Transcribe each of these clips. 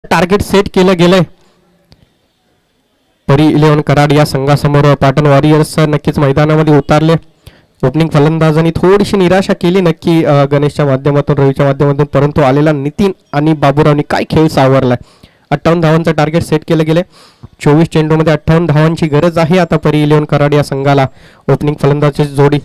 Target set केलं गेलंय. परी 11 कराड या संघासमोर पाटण वॉरियर्स नक्कीच मैदानामध्ये उतारले. ओपनिंग फलंदाजांनी थोडीशी निराशा केली नक्की गणेशच्या माध्यमातून, रवीच्या माध्यमातून, परंतु आलेला नितीन आणि बाबूरावनी काय खेळ सावरलाय. 58 धावांचं टार्गेट सेट केलं गेले. 24 चेंडूमध्ये 58 धावांची गरज आहे आता परी 11 कराड या संघाला. ओपनिंग फलंदाजाची जोडी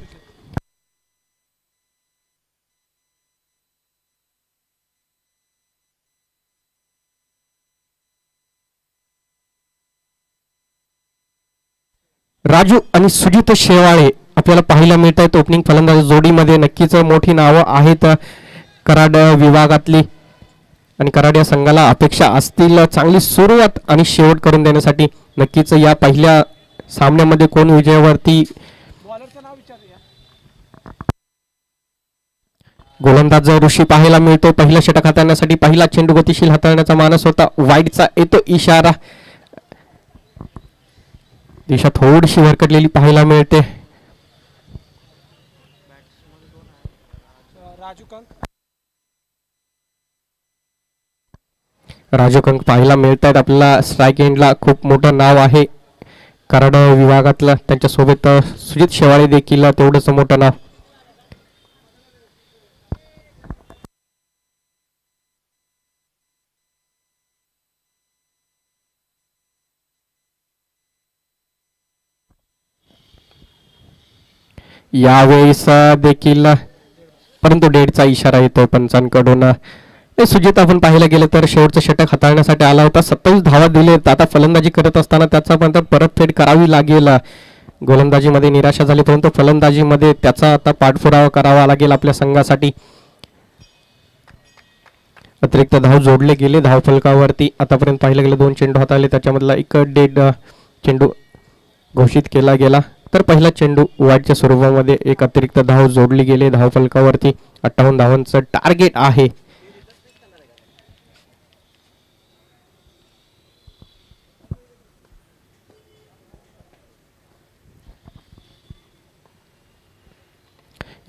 राजू आणि सुजित शेवाळे आपल्याला पाहायला मिळत आहेत. ओपनिंग फलंदाज जोडीमध्ये नक्कीच मोठी नावं आहेत कराड विभागातली आणि कराड या संघाला अपेक्षा असतील चांगली सुरुवात आणि शेवट करून देण्यासाठी. नक्कीच या पहिल्या सामन्यामध्ये कोण विजयावरती. गोलंदाज ऋषी पाहायला मिळतो. पहिला षटक हाताळण्यासाठी पहिला चेंडू गतिशील हाताळण्याचा मानस होता. वाईडचा येतो इशारा. दिशा थोडीशी भरकटलेली पाहायला मिळते. राजू कंक पाहायला मिळत आहेत आपल्याला. स्ट्राईक एंडला खूप मोठं नाव आहे कराड विभागातलं. त्यांच्यासोबत सुजित शेवाळे देखील तेवढंच मोठं नाव. यावेळेस देखील परंतु डेडचा इशारा येतोय पंचांकडून. सुजित आपण पाहायला गेलं तर शेवटचं षटक हाताळण्यासाठी आला होता. 27 धावा दिलेत. आता फलंदाजी करत असताना त्याचा पण परतफेड करावी लागेल. गोलंदाजीमध्ये निराशा झाली परंतु फलंदाजीमध्ये त्याचा आता पाठपुरावा करावा लागेल आपल्या संघासाठी. अतिरिक्त धाव जोडले गेले धावफलकावरती. आतापर्यंत पाहिलं गेलं 2 चेंडू हाताळले त्याच्यामधला एक डेड चेंडू घोषित केला गेला. तर पहिला चेंडू वाईडच्या स्वरूपामध्ये एक अतिरिक्त धाव जोडली गेले धावफलकावरती. 58 धावांचं टार्गेट आहे.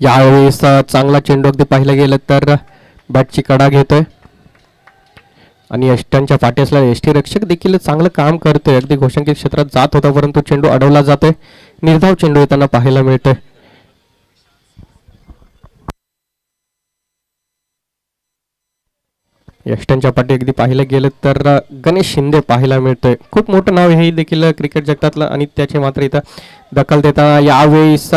यावेळेस चांगला चेंडू अगदी पाहिलं गेलं तर बॅटची कडा घेतोय आणि यष्टांच्या पाठी असलेला यष्टी रक्षक देखील चांगलं काम करतोय. अगदी घोषणकीय क्षेत्रात जात होता परंतु चेंडू अडवला जातोय. निर्धाव चेंडू येताना पाहायला मिळतोय. यष्टांच्या पाठी अगदी पाहिलं गेलं तर गणेश शिंदे पाहायला मिळतोय. खूप मोठं नाव हे देखील क्रिकेट जगतातलं आणि त्याचे मात्र इथं दखल देताना यावेळेस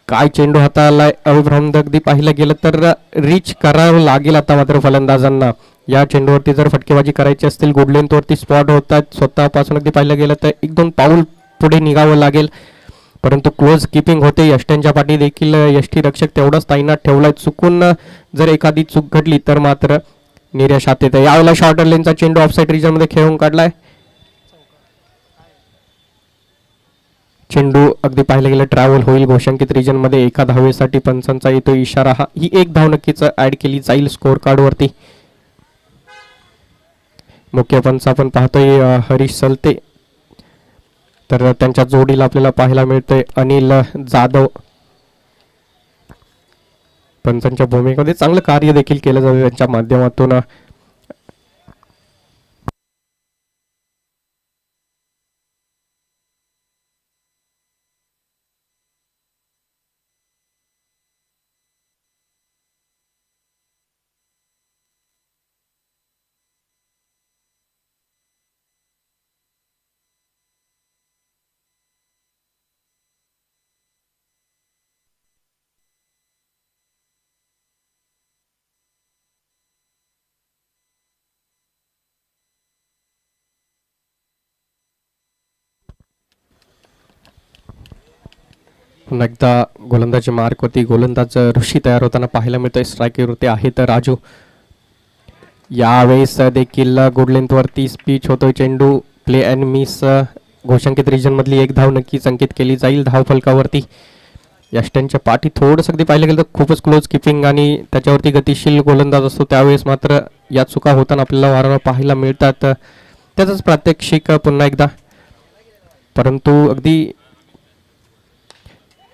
काय चेंडू हाताळलाय अविभ्रांत. अगदी पाहिलं गेलं तर रीच करावं लागेल आता मात्र फलंदाजांना. या चेंडूवरती जर फटकेबाजी करायची असतील गुडलेंथवरती स्पॉट होतात. स्वतःपासून अगदी पाहिलं गेलं तर 1-2 पाऊल पुढे निघावं लागेल परंतु क्लोज किपिंग होते. यष्ट्यांच्या पाठी देखील यष्टी रक्षक तेवढाच तैनात ठेवलाय. चुकून जर एखादी चूक घडली तर मात्र निराशात येते. यावेळेला शॉर्टर लेनचा चेंडू ऑफसाईड रिजन मध्ये खेळून काढलाय. चेंडू अगदी पाहिलं गेलं ट्रॅव्हल होईल घोषणकीत रिजन मध्ये. एका धावेसाठी पंचांचा येतो इशारा. ही एक धाव नक्कीच ऍड केली जाईल स्कोर कार्ड वरती. मुख्य पंच आपण पाहतोय हरीश सलते. तर त्यांच्या जोडीला आपल्याला पाहायला मिळतोय अनिल जाधव. पंचांच्या भूमिकेमध्ये चांगलं कार्य देखील केलं जातं त्यांच्या माध्यमातून. पुन्हा एकदा गोलंदाजी मार्क होती. गोलंदाज ऋषी तयार होताना पाहायला मिळतोय. स्ट्राईकवरती आहे तर राजू. यावेळेस देखील गुड लेंथ वरती स्पीच होतोय. चेंडू प्ले अँड मिस घोषणकीत रिजन मधली एक धाव नक्कीच अंकित केली जाईल धावफलकावरती. यष्ट्यांच्या पाठी थोडंसं अगदी पाहिलं गेलं तर खूपच क्लोज किपिंग आणि त्याच्यावरती गतिशील गोलंदाज असतो. त्यावेळेस मात्र या चुका होताना आपल्याला वारंवार पाहायला मिळतात. त्याचंच प्रात्यक्षिक पुन्हा एकदा. परंतु अगदी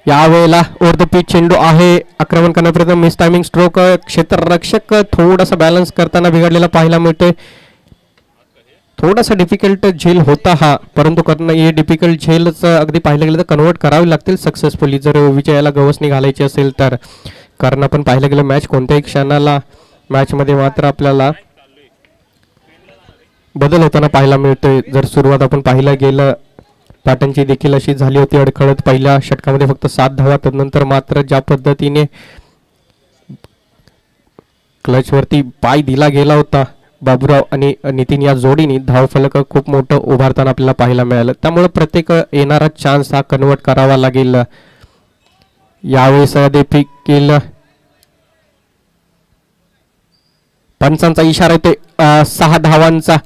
यावेळेला ओव्हर द पिच चेंडू आहे. आक्रमण करण्यापर्यंत मिस टायमिंग स्ट्रोक. क्षेत्ररक्षक थोडासा बॅलन्स करताना बिघडलेला पाहायला मिळतोय. थोडासा डिफिकल्ट झेल होता हा, परंतु करणं हे डिफिकल्ट झेलच अगदी पाहिलं गेलं तर कन्वर्ट करावे लागतील सक्सेसफुली जर विजयाला गवसणी घालायची असेल तर. कारण आपण पाहिलं गेलं मॅच कोणत्याही क्षणाला मॅचमध्ये मात्र आपल्याला बदल होताना पाहायला मिळतोय. जर सुरुवात आपण पाहिलं गेलं पॅटर्नची देखील अशी झाली होती अडखळत. पहिल्या षटकामध्ये फक्त 7 धावा, त्यानंतर मात्र ज्या पद्धतीने क्लचवरती पाय दिला गेला होता बाबूराव आणि नितीन या जोडीने, धावफलक खूप मोठं उभारताना आपल्याला पाहायला मिळालं. त्यामुळे प्रत्येक येणारा चान्स हा कन्वर्ट करावा लागेल. यावेळेस देखील पंचांचा इशारा येते 6 धावांचा.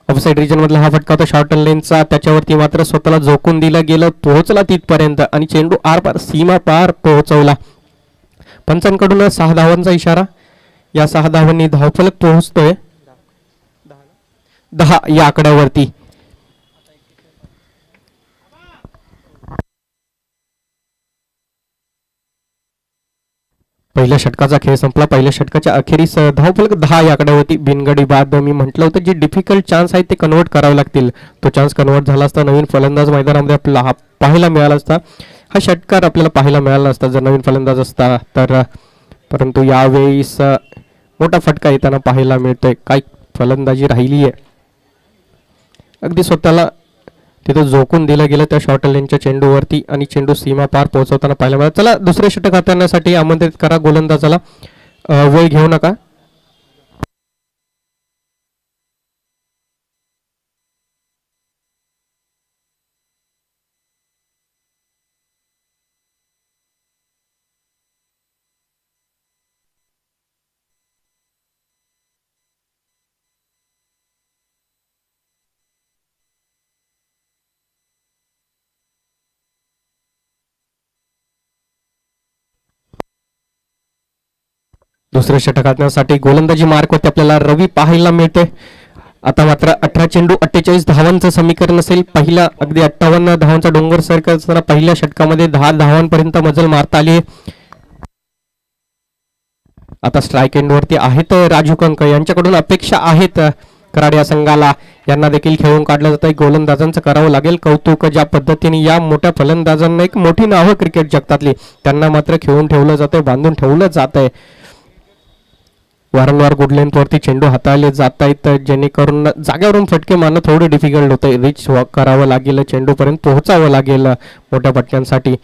ऑफसाईड रिजन मधला हा फटका होता शॉर्ट लेनचा, त्याच्यावरती मात्र स्वतःला झोकून दिलं गेलं, पोहोचला तिथपर्यंत आणि चेंडू आर पार सीमा पार पोहोचवला. पंचांकडून 6 धावांचा इशारा. या 6 धावांनी धावफलक पोहोचतोय 10 या आकड्यावरती. पहिल्या षटकाचा खेळ संपला. पहिल्या षटकाच्या अखेरीस धावफलक 10 या आकड्यावरती. बिनगडी बाद मी म्हटलं होतं जे डिफिकल्ट चान्स आहेत ते कन्वर्ट करावे लागतील. तो चान्स कन्वर्ट झाला असता नवीन फलंदाज मैदानामध्ये आपल्याला पाहायला मिळाला असता. हा षटकार आपल्याला पाहायला मिळाला असता जर नवीन फलंदाज असता तर. परंतु यावेळेस मोठा फटका येताना पाहायला मिळतोय. काय फलंदाजी राहिली आहे. अगदी स्वतःला तिथं झोकून दिलं गेलं त्या शॉर्ट लेनच्या चेंडूवरती आणि चेंडू सीमा पार पोहोचवताना पाहायला मिळाला. चला दुसरे षटक हाताळण्यासाठी आमंत्रित करा गोलंदाजाला. वेळ घेऊ नका. दुसऱ्या षटक हाताळण्यासाठी गोलंदाजी मार्कवरती आपल्याला रवी पाहायला मिळते. आता मात्र 18 चेंडू 48 धावांचं समीकरण असेल. पहिला अगदी 58 धावांचा डोंगर सर करताना पहिल्या षटकामध्ये 10 धावांपर्यंत मजल मारता आली. आता स्ट्राईक एंडवरती आहेत राजू कंक. यांच्याकडून अपेक्षा आहेत कराड या संघाला. यांना देखील खेळून काढलं जात आहे. गोलंदाजांचं करावं लागेल कौतुक. ज्या पद्धतीने या मोठ्या फलंदाजांना एक मोठी नावं क्रिकेट जगतातली त्यांना मात्र खेळून ठेवलं जातंय, बांधून ठेवलं जात आहे. वारंवार गुड लेंथवरती चेंडू हाताळले जात आहेत जेणेकरून जागेवरून फटके मारणं थोडं डिफिकल्ट होतं. रिच करावं लागेल, चेंडूपर्यंत पोहोचावं लागेल मोठ्या फटक्यांसाठी.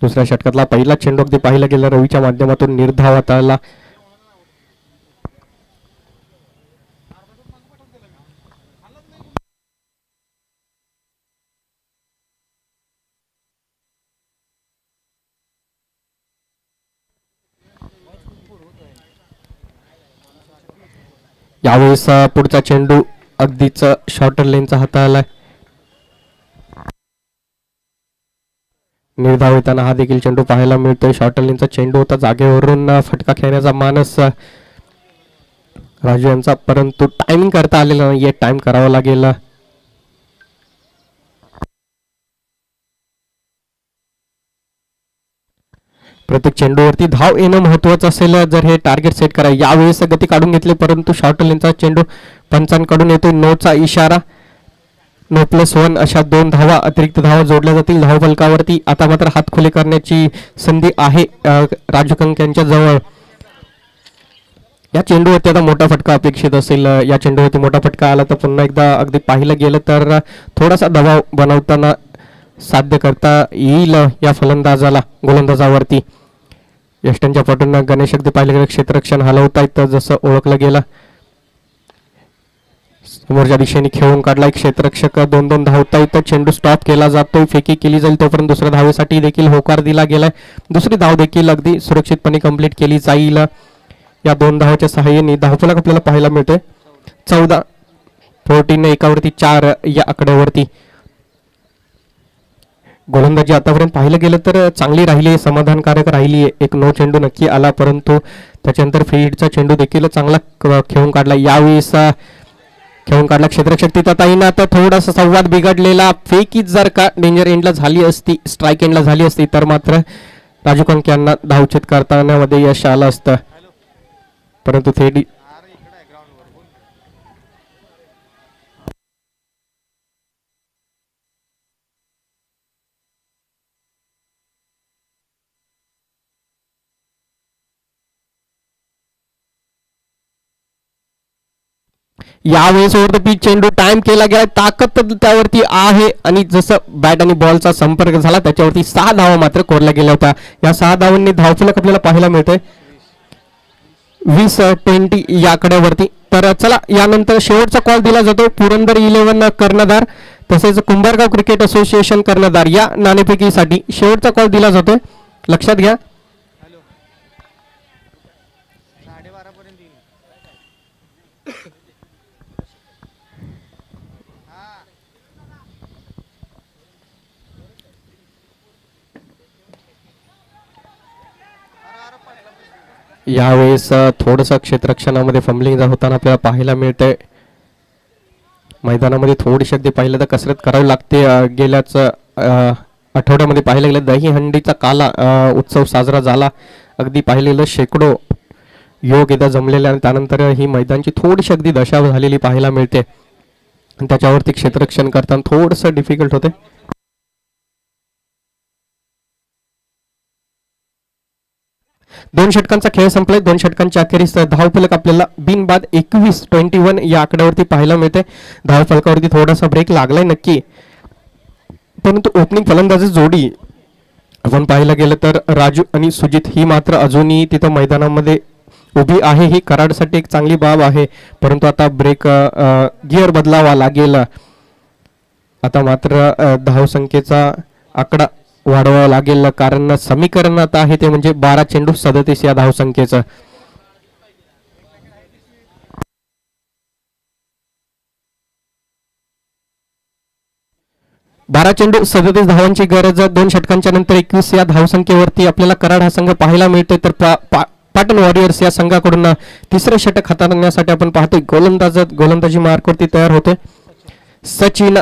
दुसऱ्या षटकातला पहिला चेंडू अगदी पाहिला गेला रवीच्या माध्यमातून निर्धाव हाताळला. यावेळेस पुढचा चेंडू अगदीच शॉर्टर लेनचा हाताळलाय. निर्धाव येताना हा देखील चेंडू पाहायला मिळतोय. शॉर्टर लेनचा चेंडू होता, जागेवरून फटका खेळण्याचा मानस राजू यांचा, परंतु टायमिंग करता आलेला नाहीये. टाइम करावा लागेल. प्रत्येक चेंडूवरती धाव येणं महत्वाचं असेल जर हे टार्गेट सेट करा. यावेळेस गती काढून घेतली परंतु शॉर्ट लेनचा चेंडू पंचांकडून येतोय. 9चा इशारा. 9+1 अशा 2 धावा अतिरिक्त धावा जोडल्या जातील धावफलकावरती. आता मात्र हात खुले करण्याची संधी आहे राजू कंक यांच्या जवळ. या चेंडूवरती आता मोठा फटका अपेक्षित असेल. या चेंडूवरती मोठा फटका आला तर पुन्हा एकदा अगदी पाहिलं गेलं तर थोडासा दबाव बनवताना साध्य करता येईल या फलंदाजाला गोलंदाजावरती. यष्टांच्या पटून गणेश अगदी पाहिलं गेलं क्षेत्ररक्षण हलवतायत जसं ओळखलं गेलं. समोरच्या दिशेने खेळून काढला एक क्षेत्ररक्षक. 2-2 धावतायत. चेंडू स्टॉप केला जातोय, फेकी केली जाईल तोपर्यंत दुसऱ्या धावेसाठी देखील होकार दिला गेलाय. दुसरी धाव देखील अगदी सुरक्षितपणे कंप्लीट केली जाईल. या 2 धावाच्या सहाय्याने धावफलक आपल्याला पाहायला मिळतोय 14 एकावरती 4 या आकड्यावरती. गोलंदाजी आतापर्यंत पाहिलं गेलं तर चांगली राहिली आहे, समाधानकारक राहिली आहे. एक 9 चेंडू नक्की आला परंतु त्याच्यानंतर फील्डचा चेंडू देखील चांगला खेळून काढला. यावेळेस खेळून काढला क्षेत्ररक्षक तिथं आता थोडासा संवाद बिघडलेला. फेकी जर का डेंजर एंडला झाली असती, स्ट्राईक एंडला झाली असती तर मात्र राजू कंके यांना धावचेत करतानामध्ये यश आलं असतं, परंतु थेट यावेळेस ओव्हर द पिच चेंडू टाइम केला गेला, ताकद त्यावरती आहे आणि जसं बॅट आणि बॉलचा संपर्क झाला त्याच्यावरती 6 धावा मात्र कोरल्या गेल्या होत्या. या 6 धावांनी धावफलक आपल्याला पाहायला मिळतोय 20-20 या आकड्यावरती. तर चला यानंतर शेवटचा कॉल दिला जातो पुरंदर 11 कर्णधार तसेच कुंभारगाव क्रिकेट असोसिएशन कर्णधार या नाणेफेकीसाठी शेवटचा कॉल दिला जातोय, लक्षात घ्या. यावेळेस थोडंसं क्षेत्ररक्षणामध्ये फंबलिंग होताना आपल्याला पाहायला मिळतंय. मैदानामध्ये थोडीशी अगदी पाहिलं तर कसरत करावी लागते. गेल्याच आठवड्यामध्ये पाहिलं गेलं दहीहंडीचा काला उत्सव साजरा झाला. अगदी पाहिलेलं शेकडो योग इथं जमलेले आणि त्यानंतर ही मैदानची थोडीशी अगदी दशा झालेली पाहायला मिळते आणि त्याच्यावरती क्षेत्ररक्षण करताना थोडंसं डिफिकल्ट होते. दोन षटकांचा खेळ संपलाय. 2 षटकांच्या अखेरीस धावफलक आपल्याला बिनबाद 21-21 या आकड्यावरती पाहायला मिळते. धावफलकावरती थोडासा ब्रेक लागलाय नक्की, परंतु ओपनिंग फलंदाजी जोडी आपण पाहायला गेलं तर राजू आणि सुजित ही मात्र अजूनही तिथं मैदानामध्ये उभी आहे. ही कराडसाठी एक चांगली बाब आहे, परंतु आता ब्रेक गिअर बदलावा लागेल. आता मात्र धावसंख्येचा आकडा वाढवावा लागेल, कारण समीकरण आता आहे ते म्हणजे 12 चेंडू 37 या धावसंख्येचं. बारा चेंडू 37 धावांची गरज. 2 षटकांच्या नंतर 21 या धावसंख्येवरती आपल्याला कराड हा संघ पाहायला मिळतोय. तर पाटण वॉरियर्स या संघाकडून तिसरं षटक हाताळण्यासाठी आपण पाहतोय गोलंदाजी मार्कवरती तयार होतोय सचिन.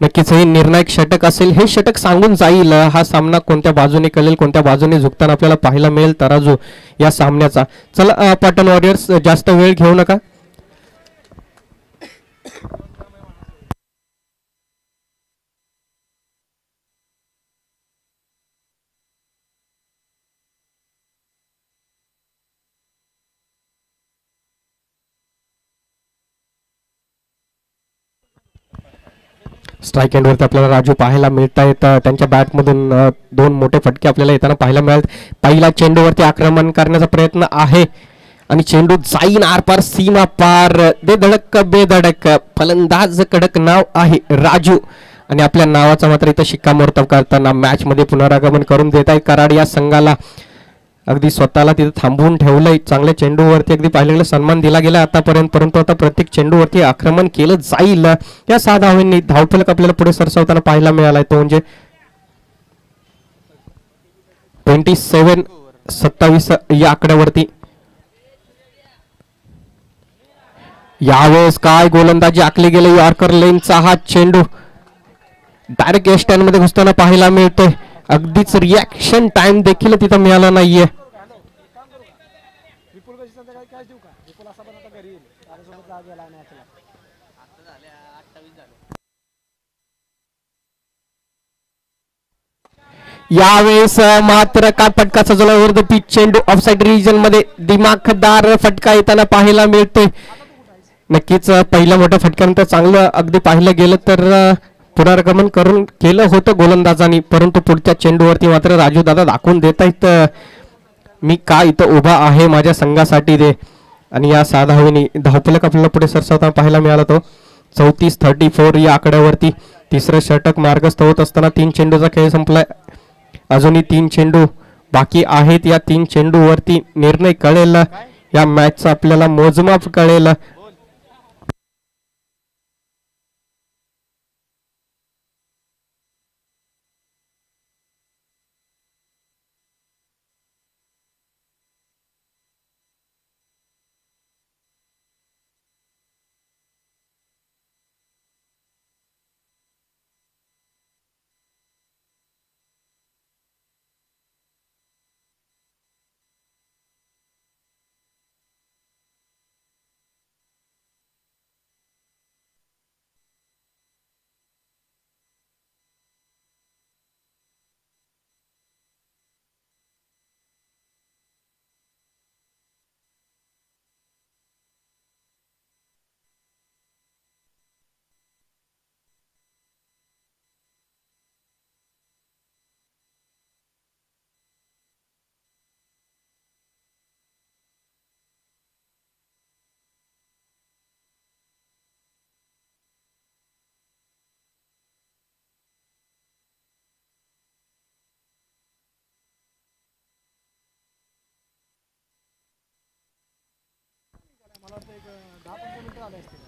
नक्कीच हे निर्णायक षटक असेल. हे षटक सांगून जाईल हा सामना कोणत्या बाजूने कळेल, कोणत्या बाजूने झुकताना आपल्याला पाहायला मिळेल तराजू या सामन्याचा. चला पाटण वॉरियर्स जास्त वेळ घेऊ नका. स्ट्राईक एंडवरती आपल्याला राजू पाहायला मिळत आहेत. त्यांच्या बॅटमधून 2 मोठे फटके आपल्याला येताना पाहायला मिळाले. पहिला चेंडूवरती आक्रमण करण्याचा प्रयत्न आहे आणि चेंडू जाईन आरपार सीमा पार. दे धडक बेधडक फलंदाज कडक नाव आहे राजू आणि आपल्या नावाचा मात्र इथं शिक्कामोर्तब करताना मॅच मध्ये पुनरागमन करून देत आहे कराड या संघाला. अगदी स्वतःला तिथे थांबवून ठेवलंय. चांगल्या चेंडूवरती अगदी पाहिलं गेलं सन्मान दिला गेला आतापर्यंत, परंतु आता प्रत्येक चेंडूवरती आक्रमण केलं जाईल. या 6 धावांनी धावफलक आपल्याला पुढे सरसावताना पाहायला मिळालाय तो म्हणजे 27-27 या आकड्यावरती. यावेळेस काय गोलंदाजी आखली गेली. यॉर्कर लेनचा हा चेंडू डायरेक्ट स्टँड मध्ये घुसताना पाहायला मिळतोय. अगदीच रिॲक्शन टाइम देखील तिथं मिळाला नाहीये. यावेळेस मात्र काय फटका सजवला ओव्हर द पिच चेंडू ऑफसाइड रिजन मध्ये दिमाखदार फटका येताना पाहायला मिळतोय. नक्कीच पहिल्या मोठ्या फटक्यानंतर चांगलं अगदी पाहिलं गेलं तर पुनरागमन करून केलं होतं गोलंदाजांनी, परंतु पुढच्या चेंडूवरती मात्र राजू दादा दाखवून देत आहेत मी का इथं उभा आहे माझ्या संघासाठी दे. आणि या 6 धावांनी धावफलक आपल्याला पुढे सरसावताना पाहायला मिळाला तो 34-34 या आकड्यावरती. तिसरं षटक मार्गस्थ होत असताना 3 चेंडूचा खेळ संपलाय. अजूनही 3 चेंडू बाकी आहेत. या 3 चेंडूवरती निर्णय कळेल, या मॅचचा आपल्याला मोजमाप कळेल.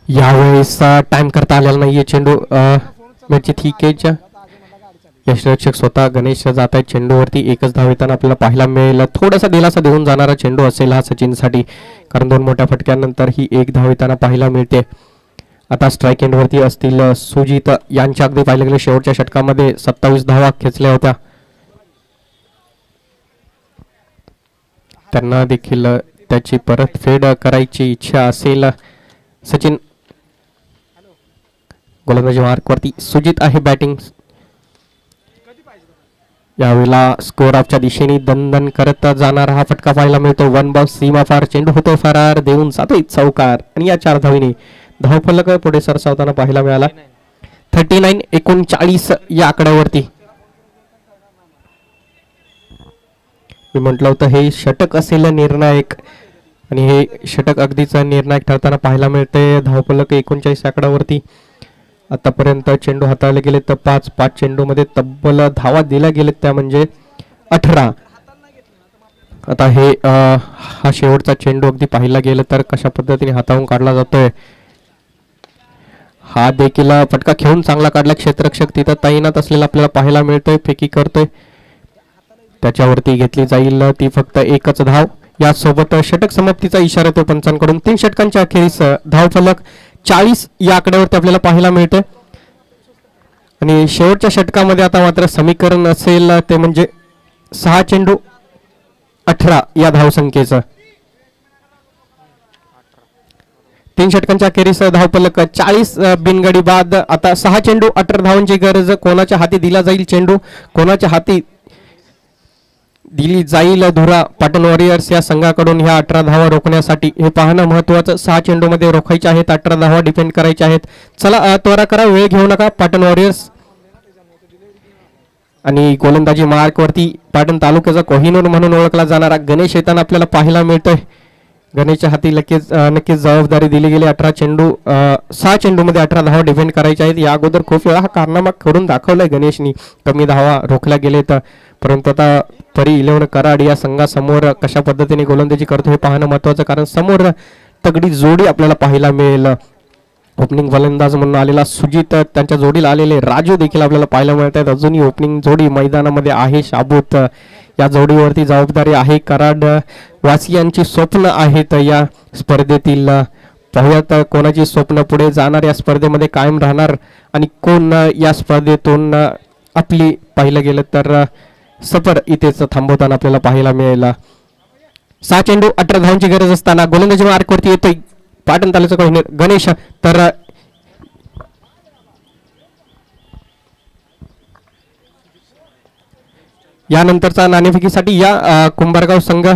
यावेळेस टाइम करता आलेला नाहीये चेंडू मॅचची थिकेच्या यष्टीरक्षक स्वतः गणेश जात आहेत चेंडूवरती. एकच धाव येताना आपल्याला पाहायला मिळेल. थोडासा दिलासा देऊन जाणारा चेंडू असेल हा सचिनसाठी, कारण 2 मोठ्या फटक्यानंतर ही एक धाव येताना पाहायला मिळते. आता स्ट्राईक एंडवरती असतील सुजित यांच्या अगदी पाहिलं गेलं शेवटच्या षटकामध्ये 27 धावा खेचल्या होत्या. त्यांना देखील त्याची परतफेड करायची इच्छा असेल. सचिन गोलंदाजी मार्कवरती, सुजित आहे बॅटिंग. यावेळेला स्कोर ऑफच्या दिशेने दणदण करत जाणारा हा फटका पाहायला मिळतो. 1 बॉल सीमा पार, चेंडू होतो फरार, देऊन जातोय चौकार आणि या 4 धावीने धावफलक पुढे सरसावताना पाहायला मिळाला. 39-39 या आकड्यावरती. मी म्हटलं होतं हे षटक असेल निर्णायक, आणि हे षटक अगदीच निर्णायक ठरताना पाहायला मिळते. धावफलक 39 आकड्यावरती. आतापर्यंत चेंडू हाताळले गेले तर 5 चेंडूमध्ये तब्बल धावा दिल्या गेलेत, त्या म्हणजे 18. आता हे हा शेवटचा चेंडू अगदी पाहिला गेलं तर कशा पद्धतीने हाताळून काढला जातोय. हा देखील फटका खेळून चांगला काढला. क्षेत्ररक्षक तिथं तैनात असलेला आपल्याला पाहायला मिळतोय. फेकी करतोय, त्याच्यावरती घेतली जाईल ती फक्त एकच धाव. यासोबत षटक समाप्तीचा इशारा तो पंचांकडून. 3 षटकांच्या अखेरीस धावफलक 40 या आकड्यावरती आपल्याला पाहायला मिळते. आणि शेवटच्या षटकामध्ये आता मात्र समीकरण असेल ते म्हणजे 6 चेंडू 18 या धावसंख्येचं. 3 षटकांच्या अखेरीस धावफलक 40 बिनगडी बाद. आता 6 चेंडू 18 धावांची गरज. कोणाच्या हाती दिला जाईल चेंडू, कोणाच्या हाती दिली जाईल धुरा पाटण वॉरियर्स या संघाकडून ह्या 18 धावा रोखण्यासाठी हे पाहणं महत्वाचं. 6 चेंडूमध्ये रोखायच्या आहेत, 18 धावा डिफेंड करायच्या आहेत. चला त्वरा करा, वेळ घेऊ नका. पाटण वॉरियर्स आणि गोलंदाजी मार्कवरती पाटण तालुक्याचा कोहिनूर म्हणून ओळखला जाणारा गणेश येताना आपल्याला पाहायला मिळतोय. गणेशच्या हाती नक्कीच जबाबदारी दिली गेली. 6 चेंडूमध्ये 18 धावा डिफेंड करायच्या आहेत. या अगोदर खूप वेळा हा कारनामा करून दाखवलाय गणेशनी. कमी धावा रोखल्या गेलेत, परंतु आता परी 11 कराड या संघासमोर कशा पद्धतीने गोलंदाजी करतो हे पाहणं महत्वाचं, कारण समोर तगडी जोडी आपल्याला पाहायला मिळेल. ओपनिंग फलंदाज म्हणून आलेला सुजित, त्यांच्या जोडीला आलेले राजू देखील आपल्याला पाहायला मिळत आहेत. अजूनही ओपनिंग जोडी मैदानामध्ये आहे. शाबूत या जोडीवरती जबाबदारी आहे. कराड वासियांची स्वप्न आहेत या स्पर्धेतील. पाहूयात कोणाची स्वप्न पुढे जाणार, या स्पर्धेमध्ये कायम राहणार आणि कोण या स्पर्धेतून आपली पाहिलं गेलं तर सफर इथेच थांबवताना आपल्याला पाहायला मिळेल. 6 चेंडू 18 धावांची गरज असताना गोलंदाजी मार्कवरती येतोय पाटण तालुक्याचा गणेश. तर यानंतरचा नाणेफेकीसाठी या कुंभारगाव संघ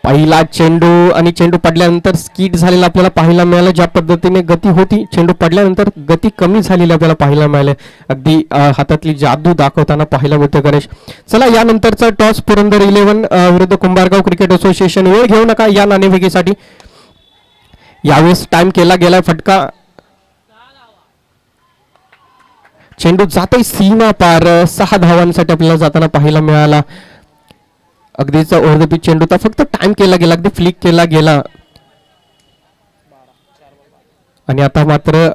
पहिला चेंडू आणि चेंडू पडल्यानंतर स्किट झालेला आपल्याला पाहायला मिळालं. ज्या पद्धतीने गती होती, चेंडू पडल्यानंतर गती कमी झालेली आपल्याला पाहायला मिळाले. अगदी हातातली जादू दाखवताना पाहायला मिळतं गणेश. चला यानंतरचा टॉस पुरंदर 11 विरुद्ध कुंभारगाव क्रिकेट असोसिएशन. वेळ घेऊ नका या नाणेफेकीसाठी. यावेळेस टाइम केला गेला. फटका, चेंडू जातोय सीमा पार. 6 धावांसाठी आपल्याला जाताना पाहायला मिळाला. अगदीच ओव्हर द पिच चेंडू तर फक्त टाइम केला गेला, अगदी फ्लिक केला गेला. आणि आता मात्र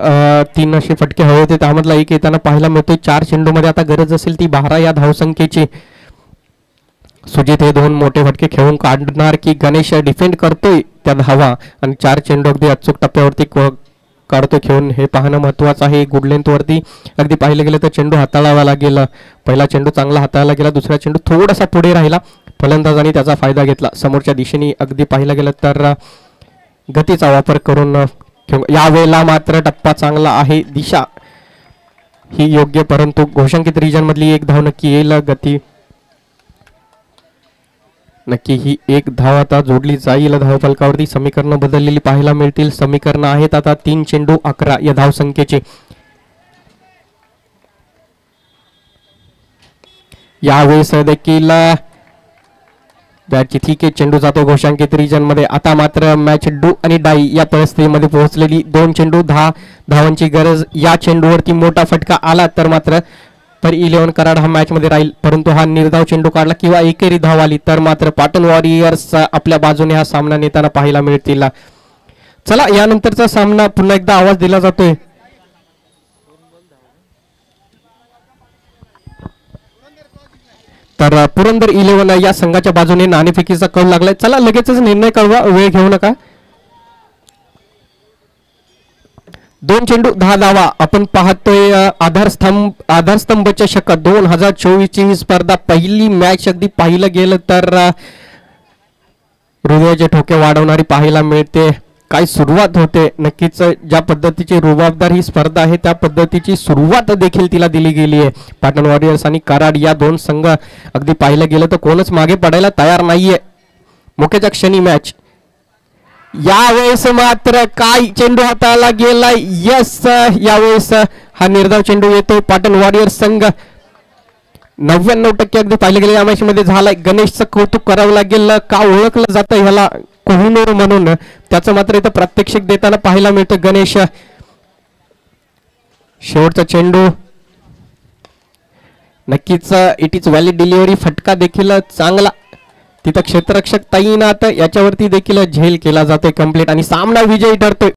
3 असे फटके हवे होते, त्यामधला एक येताना पाहायला मिळतोय. 4 चेंडूमध्ये आता गरज असेल ती 12 या धावसंख्येची. सुजित हे 2 मोठे फटके खेळून काढणार की गणेश डिफेंड करतोय त्या धावा आणि 4 चेंडू अगदी अचूक टप्प्यावरती काढतो खेळून हे पाहणं महत्वाचं आहे. गुड लेंथ वरती अगदी पाहिलं गेलं तर चेंडू हाताळावा लागेल. पहिला चेंडू चांगला हाताळला गेला, दुसरा चेंडू थोडासा पुढे राहिला. फलंदाजांनी त्याचा फायदा घेतला. समोरच्या दिशेने अगदी पाहिलं गेलं तर गतीचा वापर करून यावेळेला मात्र टप्पा चांगला आहे. दिशा ही योग्य, परंतु घोषांकित रिजन मधली 1 धाव नक्की येईल. गती नक्की ही 1 धाव आता जोडली जाईल धावफलकावरती. समीकरण बदललेली पाहायला मिळतील. समीकरण आहेत आता 3 चेंडू 11 या धावसंख्येचे. यावेळेस देखील बॅटची ठीक आहे, चेंडू जातो घोषांकित रिजन मध्ये. आता मात्र मॅच डू आणि डाई या परिस्थितीमध्ये पोहोचलेली. 2 चेंडू 10 धावांची गरज. या चेंडूवरती मोठा फटका आला तर मात्र तर 11 कराड हा मॅच मध्ये राहील, परंतु हा निर्धाव चेंडू काढला किंवा एकेरी धाव आली तर मात्र पाटण वॉरियर्स आपल्या बाजूने हा सामना नेताना पाहायला मिळतील. चला यानंतरचा सामना पुन्हा एकदा आवाज दिला जातोय. तर पुरंदर 11 या संघाच्या बाजूने नाणेफेकीचा कौल लागलाय. चला लगेचच निर्णय कळवा, वेळ घेऊ नका. 2 चेंडू 10 धावा. आपण पाहतोय आधारस्तंभ चषक 2024 ची ही स्पर्धा पहिली मॅच अगदी पाहिलं गेलं तर हृदयाचे ठोके वाढवणारी पाहायला मिळते. काय सुरुवात होते, नक्कीच ज्या पद्धतीची रुबाबदार ही स्पर्धा आहे त्या पद्धतीची सुरुवात देखील तिला दिली गेली आहे. पाटण वॉरियर्स आणि कराड या दोन संघ अगदी पाहिलं गेलं तर कोणच मागे पडायला तयार नाहीये. मुख्यच्या क्षणी मॅच यावेळेस मात्र काय चेंडू हाताला गेलाय. यस, यावेळेस हा निर्धाव चेंडू येतो. पाटण वॉरियर्स संघ 99% अगदी पाहिलं गेलं या मॅच मध्ये झालाय. गणेशचं कौतुक करावं लागेल. का ओळखलं जातं ह्याला कोहिनूर म्हणून, त्याचं मात्र इथं प्रात्यक्षिक देताना पाहायला मिळतं. गणेश शेवटचा चेंडू नक्कीच इट इज व्हॅलिड डिलिव्हरी. फटका देखील चांगला, तिथं क्षेत्ररक्षक तैनात, याच्यावरती देखील झेल केला जातोय कंप्लीट आणि सामना विजयी ठरतोय.